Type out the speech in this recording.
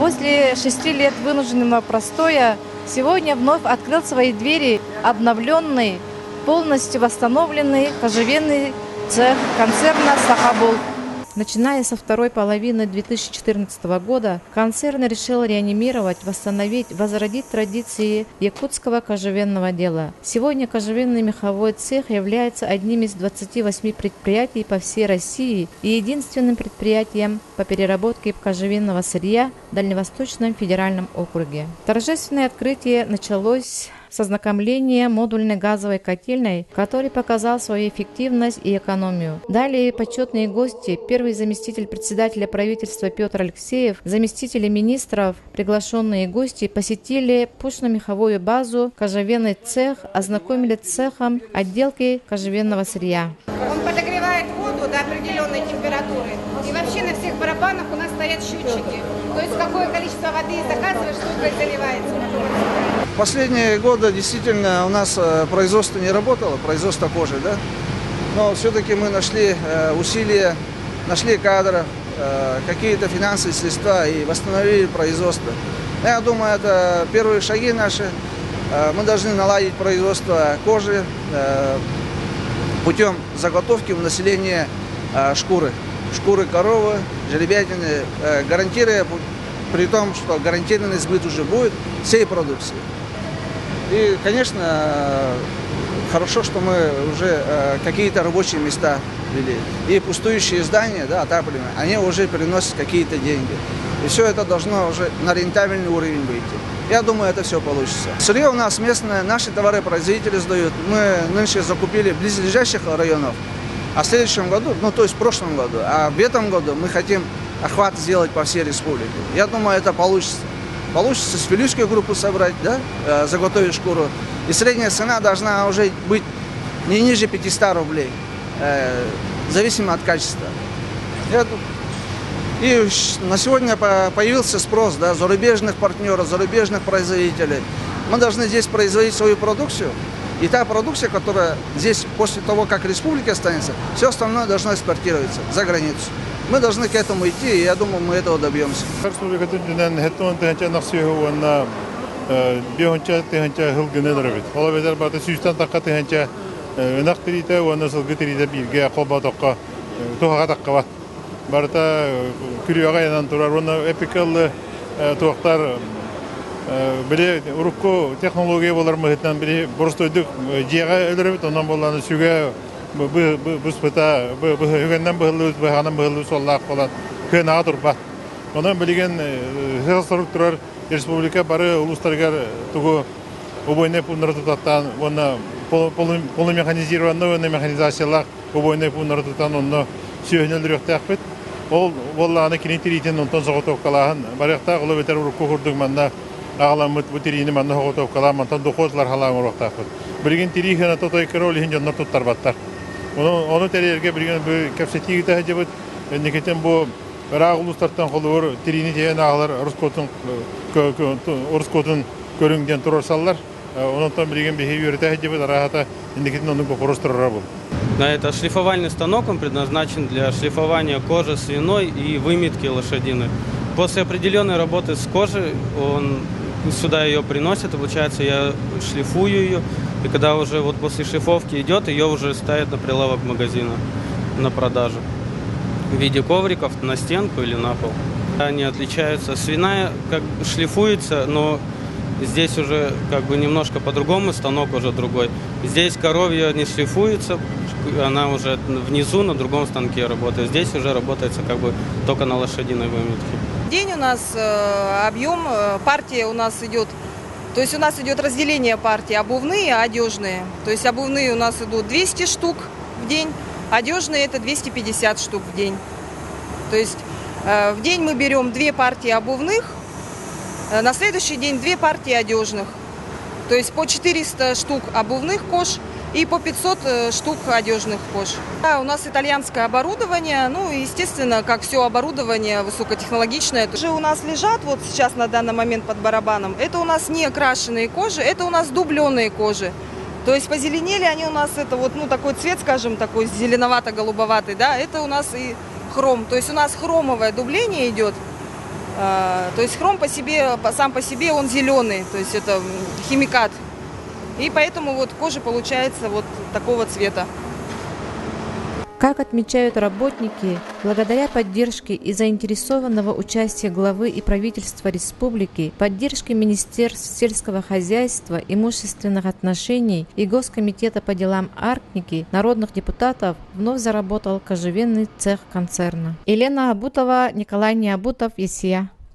После 6 лет вынужденного простоя сегодня вновь открыл свои двери обновленный, полностью восстановленный кожевенный цех концерна «Сахабул». Начиная со второй половины 2014 года, концерн решил реанимировать, восстановить, возродить традиции якутского кожевенного дела. Сегодня кожевенный меховой цех является одним из 28 предприятий по всей России и единственным предприятием по переработке кожевенного сырья в Дальневосточном федеральном округе. Торжественное открытие началось с ознакомления модульной газовой котельной, который показал свою эффективность и экономию. Далее почетные гости, первый заместитель председателя правительства Петр Алексеев, заместители министров, приглашенные гости посетили пушно-меховую базу, кожевенный цех, ознакомили с цехом отделки кожевенного сырья. Он подогревает воду до определенной температуры. И вообще на всех барабанах у нас стоят счетчики. То есть какое количество воды заказываешь, столько и заливается. Последние годы действительно у нас производство не работало, производство кожи, да? Но все-таки мы нашли усилия, нашли кадры, какие-то финансовые средства и восстановили производство. Я думаю, это первые шаги наши. Мы должны наладить производство кожи путем заготовки у населения шкуры коровы, жеребятины, гарантируя, при том, что гарантированный сбыт уже будет всей продукции. И, конечно, хорошо, что мы уже какие-то рабочие места ввели. И пустующие здания, да, отапливаемые, они уже приносят какие-то деньги. И все это должно уже на рентабельный уровень выйти. Я думаю, это все получится. Сырье у нас местное, наши товары-производители сдают. Мы нынче закупили в близлежащих районов. А в следующем году, то есть в прошлом году, а в этом году мы хотим охват сделать по всей республике. Я думаю, это получится. Получится с филюшской группы собрать, да, заготовить шкуру. И средняя цена должна уже быть не ниже 500 рублей, зависимо от качества. И на сегодня появился спрос, да, зарубежных партнеров, зарубежных производителей. Мы должны здесь производить свою продукцию. И та продукция, которая здесь после того, как республика останется, все остальное должно экспортироваться за границу. Мы должны к этому идти, и я думаю, мы этого добьемся. Били урукку технология болар мыһытнан били борстойдук жига өлөрөбүт онон болланы сүгэ буспыта бүгөндөн быһылыбыз быһанан быһылыбыз оллаак болан кына турба онон билген структурар республика бары улустаргар тугу убойне пуннары тутаттан онна полумеханизированный механизациялак убойне пуннары тутан онно сүйөнөлүрөктәкпит ол болланы кинетиритен онтон соготоккалахан барыакта улы бетер урукку курдугманда Ağlamıt bu tirini manna hoğutup kalamantан dokozlar halan uğraktaqıt. Bilgin tirihine totoy kerolihin jonlar tuttar battar. Onu tererge bilgin bu kapsetiği de hacıbıt neketen bu rağulustartan xolur tirini diyen ağlar Ruskotun körüngden turarsallar. Ondan bilgin behavior de hacıbıt rahata neketen onun kokorostırara bul. Это шлифовальный станок, он предназначен для шлифования кожи свиной и вымытки лошадиной. После определенной работы с кожей он сюда ее приносит, и получается я шлифую ее, и когда уже вот после шлифовки идет, ее уже ставят на прилавок магазина на продажу в виде ковриков на стенку или на пол. Они отличаются. Свиная как шлифуется, но здесь уже как бы немножко по-другому, станок уже другой. Здесь коровья не шлифуется, она уже внизу на другом станке работает. Здесь уже работается как бы только на лошадиной выметке. День у нас объем партии у нас идет, то есть у нас идет разделение партии обувные и одежные. То есть обувные у нас идут 200 штук в день, одежные это 250 штук в день. То есть в день мы берем 2 партии обувных, на следующий день 2 партии одежных. То есть по 400 штук обувных кож и по 500 штук одежных кож. Да, у нас итальянское оборудование, естественно, как все оборудование высокотехнологичное. Тоже у нас лежат вот сейчас на данный момент под барабаном, это у нас не окрашенные кожи, это у нас дубленые кожи. То есть позеленели они у нас, это вот, такой цвет, скажем, такой зеленовато-голубоватый, да, это у нас и хром. То есть у нас хромовое дубление идет. То есть хром сам по себе он зеленый, то есть это химикат. И поэтому вот кожа получается вот такого цвета. Как отмечают работники, благодаря поддержке и заинтересованного участия главы и правительства республики, поддержке Министерств сельского хозяйства, имущественных отношений и Госкомитета по делам Арктики, народных депутатов, вновь заработал кожевенный цех концерна. Елена Абутова, Николай Неабутов, ЕСИА.